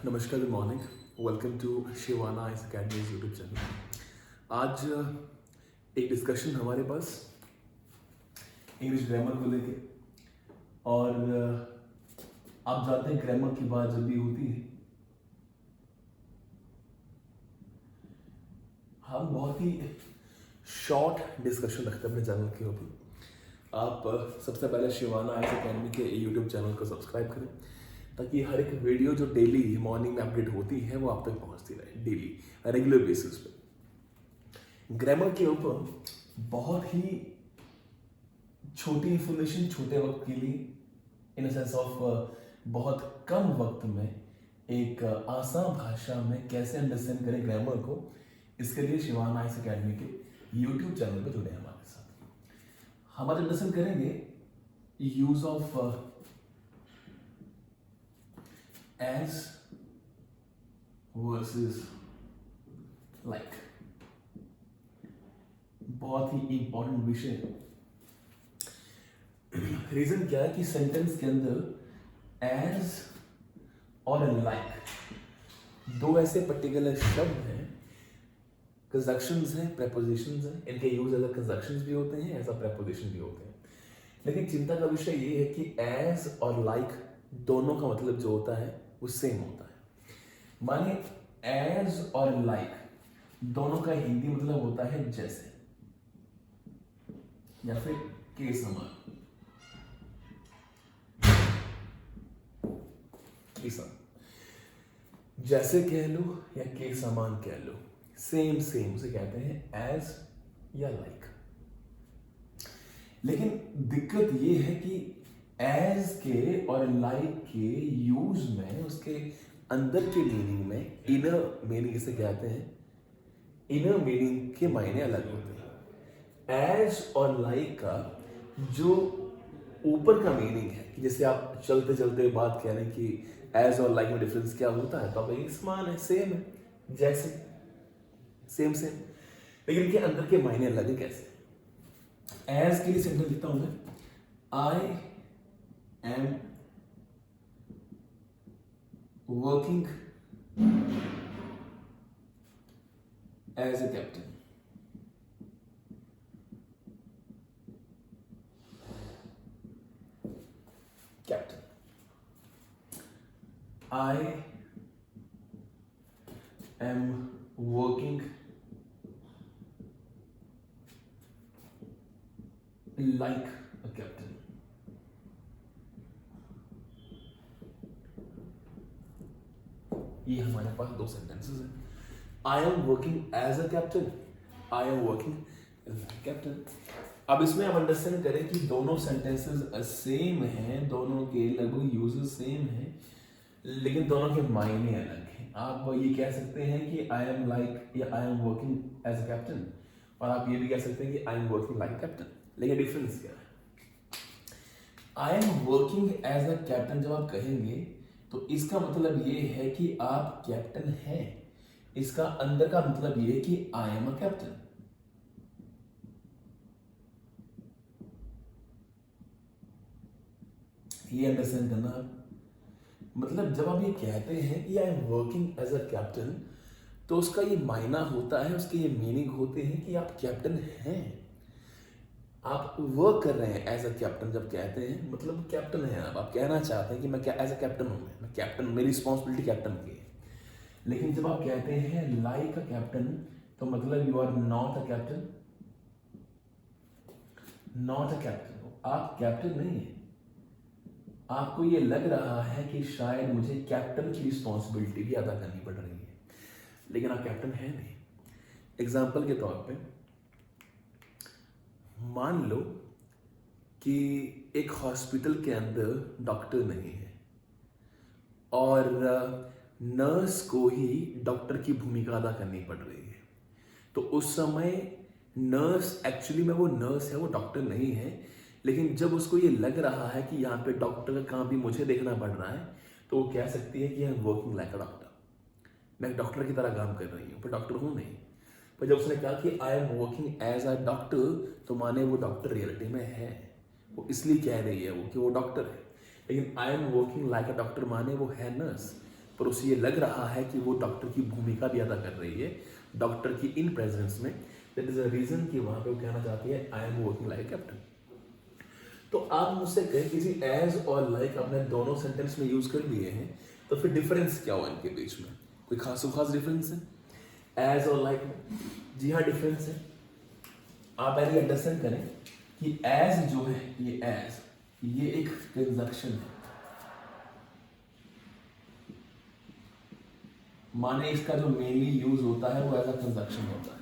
नमस्कार, good morning. Welcome to Shivana is academy's YouTube channel. आज एक डिस्कशन हमारे पास इंग्लिश ग्रामर को लेके। और आप जानते हैं ग्रामर की बात जब भी होती है हम बहुत ही शॉर्ट डिस्कशन रखते हैं अपने चैनल के ऊपर। आप सबसे पहले शिवाना इस अकेडमी के यूट्यूब चैनल को सब्सक्राइब करें ताकि हर एक वीडियो जो डेली मॉर्निंग में अपडेट होती है वो आप तक पहुंचती रहे डेली रेगुलर बेसिस पे। ग्रामर के ऊपर बहुत ही छोटी इंफॉर्मेशन छोटे वक्त के लिए इन सेंस ऑफ बहुत कम वक्त में एक आसान भाषा में कैसे अंडरस्टैंड करें ग्रामर को, इसके लिए शिवाना इस अकेडमी के यूट्यूब चैनल पे जुड़े हैं हमारे साथ। हम आज अंडरस्टैंड करेंगे use of as versus like। बहुत ही इंपॉर्टेंट विषय। रीजन क्या है कि सेंटेंस के अंदर as और like दो ऐसे पर्टिकुलर शब्द हैं, कंजक्शंस हैं, प्रेपोजिशंस हैं। इनके यूज एज कंजक्शंस भी होते हैं, एज अ प्रेपोजिशन भी होते हैं। लेकिन चिंता का विषय ये है कि as और like दोनों का मतलब जो होता है वो सेम होता है। माने एज और लाइक दोनों का हिंदी मतलब होता है जैसे या फिर के समान। जैसे कह लो या के समान कह लो, सेम सेम उसे कहते हैं एज या लाइक। लेकिन दिक्कत ये है कि एज के और लाइक के यूज में उसके अंदर के मीनिंग में इनर मीनिंग इसे कहते हैं, इनर मीनिंग के मायने अलग होते हैं। एज और लाइक का जो ऊपर का मीनिंग है कि जैसे आप चलते चलते बात कह रहे हैं कि एज और लाइक में डिफरेंस क्या होता है, तो आप एक समान है, सेम है, जैसे सेम सेम। लेकिन इनके अंदर के मायने अलग है। कैसे? एज के लिए सेंटेंस लिखता हूं मैं, आई am working as a captain. Captain. I am working like a captain. ये हमारे पास दो सेंटेंसेस हैं। I am working as a captain, I am working as a captain. अब इसमें आप अंडरस्टैंड करें कि दोनों सेंटेंसेस सेम हैं, दोनों के लगभग यूजेस सेम हैं, लेकिन दोनों के मायने अलग हैं। आप ये कह सकते हैं कि आई एम लाइक या I am working as a captain, और आप ये भी कह सकते हैं कि I am working like captain. लेकिन डिफरेंस क्या है? I am working as a captain जब आप कहेंगे तो इसका मतलब ये है कि आप कैप्टन हैं। इसका अंदर का मतलब ये है कि आई एम अ कैप्टन। ये अंडरस्टैंड करना आप। मतलब जब आप ये कहते हैं कि I am working as a captain, तो उसका ये मायना होता है, उसके ये मीनिंग होते हैं कि आप कैप्टन हैं, आप वर्क कर रहे हैं एज अ कैप्टन। जब कहते हैं मतलब कैप्टन है आप कहना चाहते हैं कि मैं क्या एज अ कैप्टन हूं, मैं कैप्टन, मेरी रिस्पॉन्सिबिलिटी कैप्टन की है। लेकिन जब आप कहते हैं लाइक अ कैप्टन, तो मतलब you are not a captain, not a captain, आप कैप्टन नहीं है। आपको ये लग रहा है कि शायद मुझे कैप्टन की रिस्पॉन्सिबिलिटी भी अदा करनी पड़ रही है, लेकिन आप कैप्टन है नहीं। एग्जाम्पल के तौर पे मान लो कि एक हॉस्पिटल के अंदर डॉक्टर नहीं है और नर्स को ही डॉक्टर की भूमिका अदा करनी पड़ रही है, तो उस समय नर्स एक्चुअली में वो नर्स है, वो डॉक्टर नहीं है। लेकिन जब उसको ये लग रहा है कि यहाँ पे डॉक्टर का काम भी मुझे देखना पड़ रहा है, तो वो कह सकती है कि I am working like a doctor, मैं डॉक्टर की तरह काम कर रही हूँ, पर डॉक्टर हूँ नहीं। पर जब उसने कहा कि I am working as a doctor, तो माने वो डॉक्टर रियलिटी में है, वो इसलिए कह रही है वो कि वो डॉक्टर है। लेकिन I am working like a doctor माने वो है नर्स। पर उसे ये लग रहा है कि वो डॉक्टर की भूमिका भी अदा कर रही है डॉक्टर की इन प्रेजेंस में, दैट इज अ रीजन कि वहां पे वो कहना चाहती है I am working like captain. तो आप मुझसे कहें किसी एज और लाइक आपने दोनों सेंटेंस में यूज कर लिए हैं, तो फिर डिफरेंस क्या हुआ इनके बीच में? कोई खास डिफरेंस है एज और लाइक में? जी हाँ, डिफरेंस है। आप पहले अंडरस्टैंड करें कि एज जो है, ये एज, ये एक कंजक्शन है, माने इसका जो मेनली यूज होता है वो एज अ कंजक्शन होता है,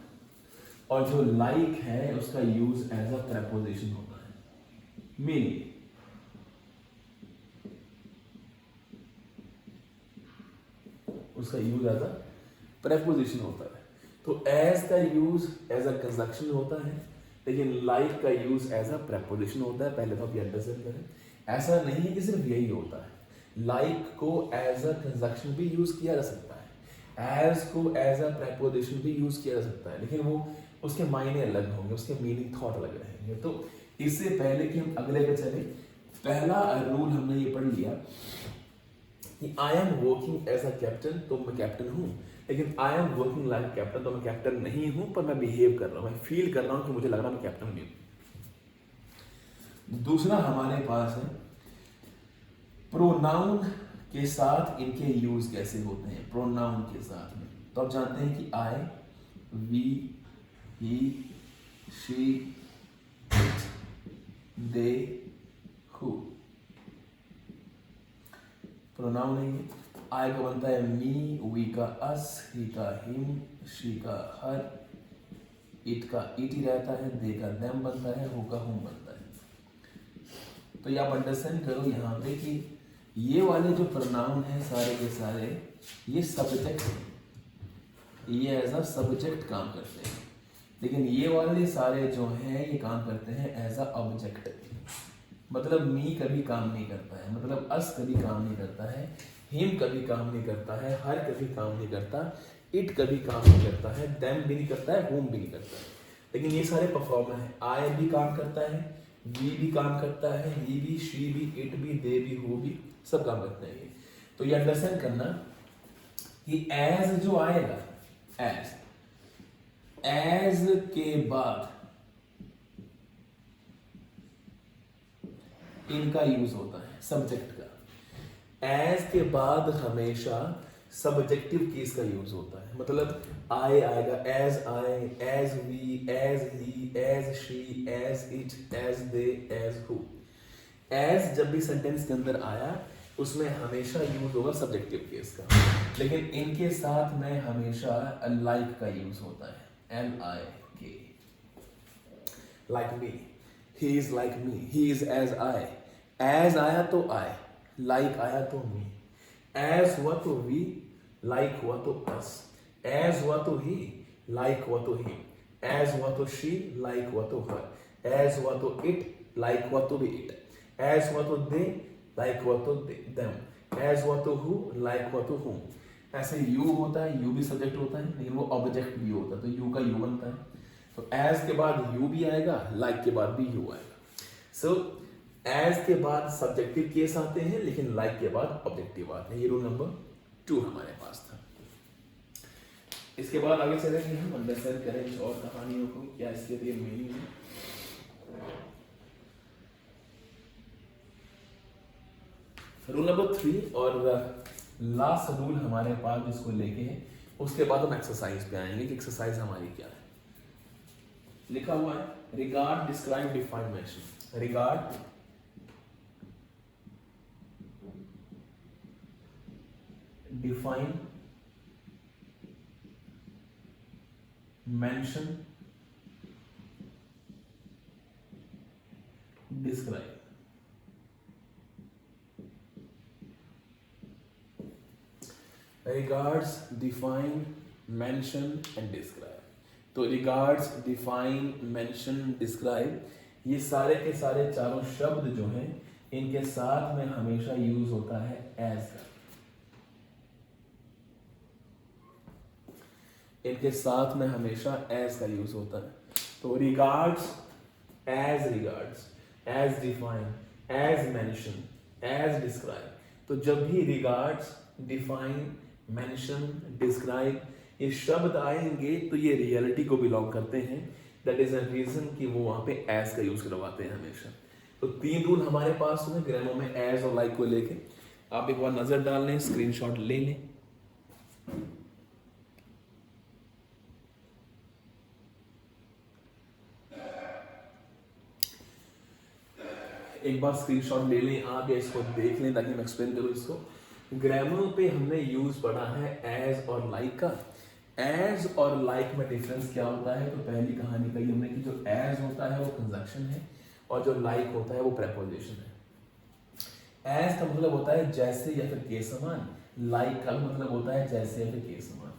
और जो लाइक है उसका यूज एज अ प्रेपोजिशन होता है। मेनली उसका यूज एज अ प्रेपोजिशन होता है। तो एज का यूज एज अ कंजक्शन होता है, लेकिन लाइक का यूज एज अ प्रेपोजिशन होता है। पहले तो आप ये अंडरस्टैंड करें, ऐसा नहीं है कि सिर्फ यही होता है। लाइक को एज अ कंजक्शन भी यूज किया जा सकता है, एज को एज अ प्रेपोजिशन भी यूज किया जा सकता है, लेकिन वो उसके मायने अलग होंगे, उसके मीनिंग थॉट अलग रहेंगे। तो इससे पहले कि हम अगले पे चले, पहला रूल हमने ये पढ़ लिया कि I am working as a captain, तो मैं कैप्टन हूं, लेकिन I am working like captain, तो मैं कैप्टन नहीं हूं, पर मैं बिहेव कर रहा हूं, मैं फील कर रहा हूं कि मुझे लग रहा है मैं कैप्टन नहीं हूं। दूसरा हमारे पास है प्रोनाउन के साथ इनके यूज कैसे होते हैं। प्रोनाउन के साथ में तो आप जानते हैं कि I, we, he, she, it, they, who, pronoun है ये। आई का बनता है मी, वी का अस, ही का हिम, शी का हर, इट का इट ही रहता है, दे का देम बनता है, हु का हुम बनता है। तो ये आप अंडरस्टैंड करो यहाँ पे कि ये वाले जो प्रोनाउन है सारे के सारे ये सब्जेक्ट हैं, ये एज अ सब्जेक्ट काम करते हैं, लेकिन ये वाले सारे जो हैं ये काम करते हैं एज अ ऑब्जेक्ट। मतलब मी कभी काम नहीं करता है, मतलब अस कभी काम नहीं करता है, हिम कभी काम नहीं करता है, हर कभी काम नहीं करता, इट कभी काम नहीं करता है, देम भी नहीं करता है, होम भी नहीं करता है, लेकिन ये सारे परफॉर्मर हैं। आई भी काम करता है, वी भी काम करता है, ही भी, शी भी, इट भी, दे भी, हु भी, सब काम करते हैं ये। तो ये अंडरस्टैंड करना कि एज जो आएगा, एज के बाद इनका यूज होता है सब्जेक्ट का। एज के बाद हमेशा सब्जेक्टिव केस का यूज होता है, मतलब आई आएगा, as I, as we, as he, as she, as it, as they, as who. As जब भी सेंटेंस के अंदर आया उसमें हमेशा यूज होगा सब्जेक्टिव केस का, लेकिन इनके साथ में हमेशा लाइक का यूज होता है, LIK, like me, he is like me, he is as I. As आया तो आई, लाइक आया तो मी, एज हुआ तो वी, लाइक हुआ तो अस, एज हुआ तो ही, लाइक हुआ तो ही, एज हुआ तो शी, लाइक हुआ तो हर, एज हुआ तो इट, लाइक हुआ तो भी इट, एज हुआ तो दे, लाइक हुआ तो देम, एज हुआ तो हु, लाइक हुआ तो हुम। ऐसे यू होता है, यू भी सब्जेक्ट होता है, लेकिन वो ऑब्जेक्ट भी होता है, तो यू का यू बनता है। तो एज के बाद यू भी आएगा, लाइक के बाद भी यू आएगा। सो एज के बाद सब्जेक्टिव केस आते हैं, लेकिन लाइक के बाद ऑब्जेक्टिव आते हैं। ये रूल नंबर 2 हमारे पास था। इसके बाद आगे चलेंगे हम, अंडरस्टैंड करें और कहानियों को, क्या इसके लिए मीनिंग है। रूल नंबर 3 और लास्ट रूल हमारे पास जिसको लेके है, उसके बाद हम एक्सरसाइज पे आएंगे कि एक्सरसाइज हमारी क्या है। लिखा हुआ है regard, describe, define, mention. Regard define, mention, describe. Regards, define, mention and describe. तो रिगार्ड्स, डिफाइन, मेंशन, डिस्क्राइब, ये सारे के सारे चारों शब्द जो हैं इनके साथ में हमेशा यूज होता है एज का। इनके साथ में हमेशा एज का यूज होता है। तो regards, as regards, as define, as mention, as describe. तो तो जब भी रिगार्ड्स, डिफाइन, मेंशन, डिस्क्राइब ये शब्द आएंगे तो ये रियलिटी को बिलोंग करते हैं। दैट इज अ रीजन कि वो वहाँ पे एज का यूज करवाते हैं हमेशा। तो 3 रूल हमारे पास हुए ग्रामर में एज और लाइक को लेके। आप एक बार नजर डाल लें, स्क्रीनशॉट ले लें। एक बार स्क्रीनशॉट ले लें आप या इसको देख लें ताकि मैं एक्सप्लेन करूँ इसको। ग्रामर पे हमने यूज पढ़ा है एज और लाइक का। एज और लाइक में डिफरेंस क्या होता है? तो पहली कहानी कही हमने कि जो एज होता है वो कंजक्शन है और जो लाइक होता है वो प्रेपोजिशन है। एज का मतलब होता है जैसे या फिर के समान। लाइक का मतलब होता है जैसे या फिर के समान।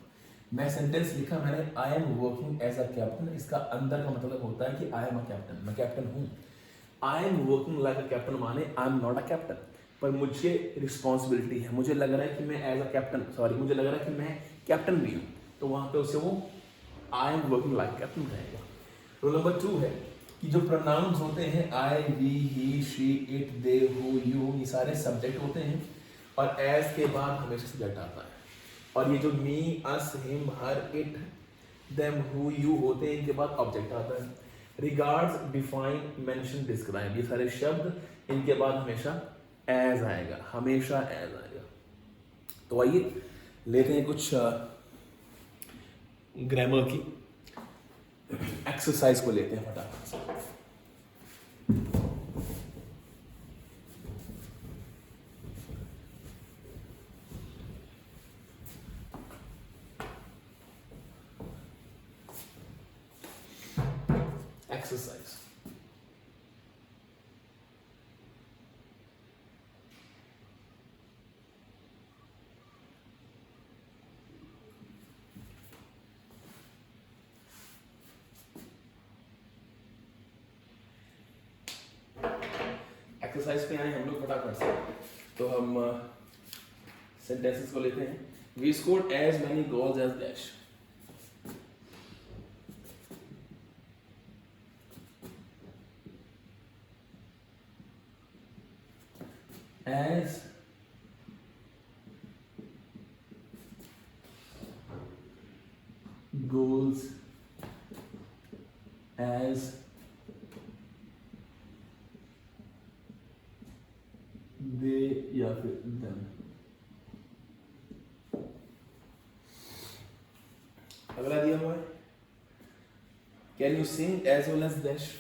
मैं सेंटेंस लिखा मैंने, I am working as a captain. इसका अंदर का मतलब होता है कि आई एम अ कैप्टन, मैं कैप्टन हूँ। I am working like a captain माने I am not a captain, पर मुझे रिस्पॉन्सिबिलिटी है, मुझे लग रहा है कि मैं एज अ कैप्टन, सॉरी मुझे लग रहा है कि मैं कैप्टन भी हूँ, तो वहाँ पे उसे वो I am working like captain रहेगा। रूल नंबर 2 है कि जो प्रोनाउंस होते हैं I, we, he, she, it, they, who, you, ये सारे सब्जेक्ट होते हैं और एज के बाद हमेशा सब्जेक्ट आता है। और ये जो me, us, him, her, it, them, who, you होते हैं, इनके बाद ऑब्जेक्ट आता है। रिगार्ड्स, डिफाइन, मेंशन, डिस्क्राइब ये सारे शब्द इनके बाद हमेशा एज आएगा, हमेशा एज आएगा। तो आइए लेते हैं कुछ ग्रामर की एक्सरसाइज को लेते हैं फटाफट से। एक्सरसाइज एक्सरसाइज पे आए हम लोग फटाफट से। तो हम सेंटेंसेस को लेते हैं। We scored as many goals as dash. As goals as they या फिर them। अगला दिया हुआ है, can you sing as well as dash.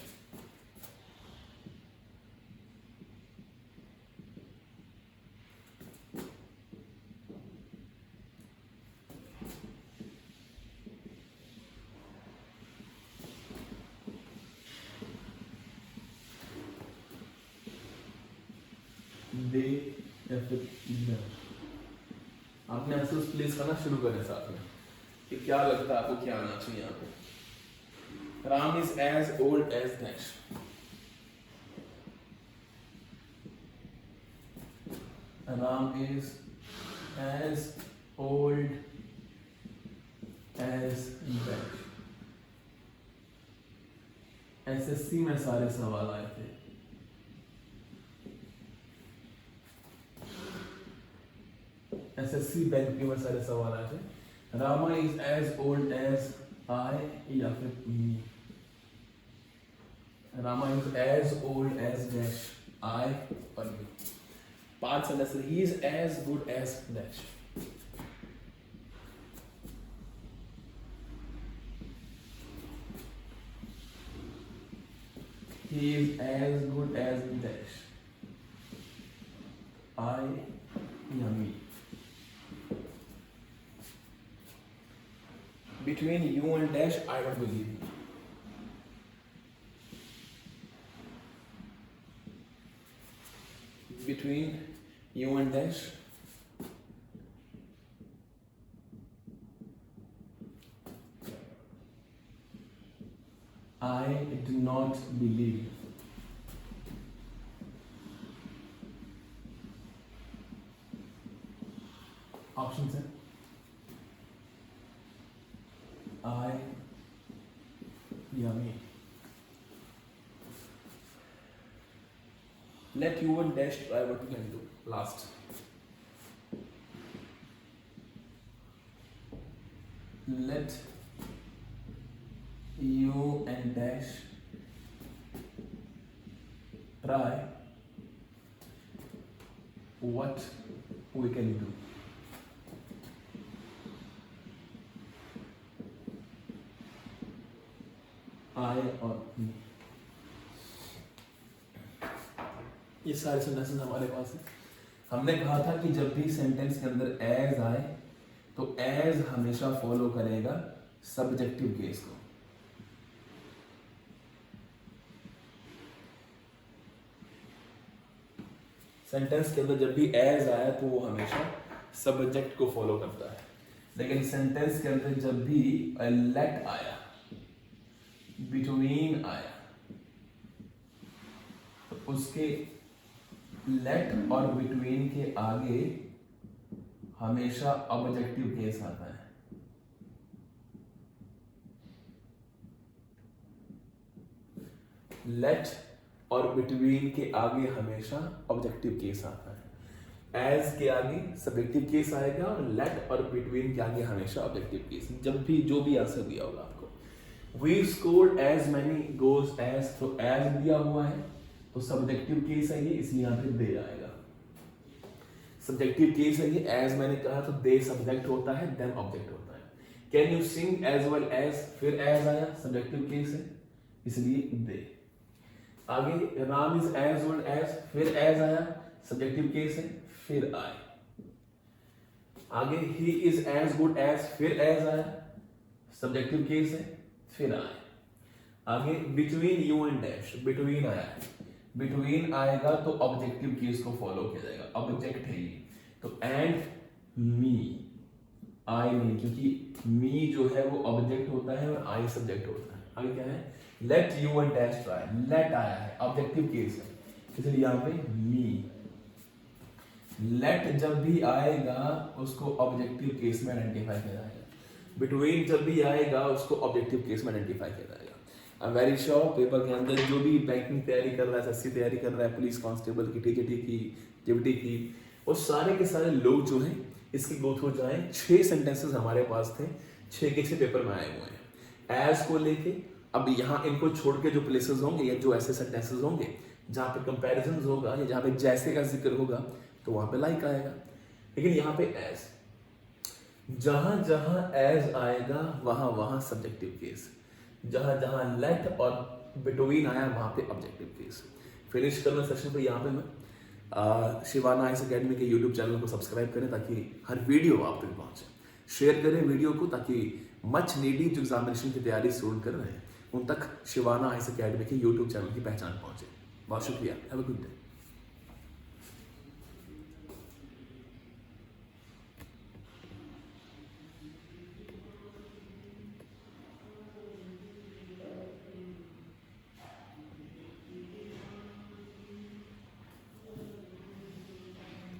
They या फिर them। आपने आंसर्स प्लेस करना शुरू करें साथ में कि क्या लगता है आपको क्या आना चाहिए यहाँ पे। Ram is as old as dash. Ram is as old as dash. SSC में सारे सवाल आए थे। एसएससी बैंक में सारे सवाल आए थे। Rama is as old as I या फिर me. Rama is as old as dash I और me. 5 sentence. He is as good as dash. He is as good as dash I या me। Between you and dash I don't believe you। Between you and dash I do not believe you। Option है I या me। Let you and dash try what you can do। Last let you and dash try what we can do. I और me. ये सारे sentences हमारे पास है। हमने कहा था कि जब भी सेंटेंस के अंदर एज आए तो एज हमेशा फॉलो करेगा सब्जेक्टिव केस को। सेंटेंस के अंदर जब भी एज आया तो वो हमेशा सब्जेक्ट को फॉलो करता है, लेकिन सेंटेंस के अंदर जब भी लेट आया, बिटवीन आया, तो उसके लेट और बिटवीन के आगे हमेशा ऑब्जेक्टिव केस आता है। लेट और बिटवीन के आगे हमेशा ऑब्जेक्टिव केस आता है। एज के आगे सब्जेक्टिव केस आएगा और लेट और बिटवीन के आगे हमेशा ऑब्जेक्टिव केस। जब भी जो भी आंसर दिया होगा आपको, we scored as many goes as, तो एज दिया हुआ है तो सब्जेक्टिव केस है ये, इसलिए यहां पे दे आएगा। सब्जेक्टिव केस है ये, एज मैंने कहा तो दे सब्जेक्ट होता है, देन ऑब्जेक्ट होता है। Can you sing as well as, फिर एज आया, सब्जेक्टिव केस है इसलिए दे। आगे Ram is as well as, फिर एज आया, सब्जेक्टिव केस है, फिर आए। आगे he is as good as, फिर एज आया, सब्जेक्टिव केस है, फिर आए। आगे between you and dash, between आया है, बिटवीन आएगा तो ऑब्जेक्टिव केस को फॉलो किया जाएगा, ऑब्जेक्ट है ये, तो एंड मी, आई नहीं, क्योंकि मी जो है वो ऑब्जेक्ट होता है और आई सब्जेक्ट होता है। आगे क्या है, let you and dash try, let आया है, ऑब्जेक्टिव केस है, इसलिए यहां पे मी। लेट जब भी आएगा उसको ऑब्जेक्टिव केस में आइडेंटिफाई किया जाएगा, बिटवीन जब भी आएगा उसको ऑब्जेक्टिव केस में आइडेंटिफाई किया जाएगा। I am very sure paper के अंदर जो भी बैंकिंग तैयारी कर रहा है, एसएससी तैयारी कर रहा है, पुलिस कांस्टेबल की, टीजीटी की, जीटी की, वो सारे के सारे लोग जो हैं इसकी गो थ्रू जाएं। 6 सेंटेंसेस हमारे पास थे, 6 के 6 पेपर में आए हुए हैं एज को लेके। अब यहाँ इनको छोड़ के जो प्लेसेस होंगे या जो ऐसे सेंटेंसेस होंगे जहाँ पे कंपैरिजन होगा या जहाँ पे जैसे का जिक्र होगा तो वहां पे लाइक आएगा, लेकिन यहाँ पे एज, जहां जहां एज आएगा वहां वहां सब्जेक्टिव केस, जहां जहां लेट और बिटवीन आया वहां पे ऑब्जेक्टिव केस। फिनिश करना सेशन पे यहाँ पे मैं शिवाना आईएएस अकेडमी के यूट्यूब चैनल को सब्सक्राइब करें ताकि हर वीडियो आप तक पहुंचे। शेयर करें वीडियो को ताकि मच नीडी जो एग्जामिनेशन की तैयारी स्टूडेंट कर रहे हैं उन तक शिवाना आईएएस अकेडमी के यूट्यूब चैनल की पहचान पहुंचे। बहुत शुक्रिया, हैव अ गुड डे।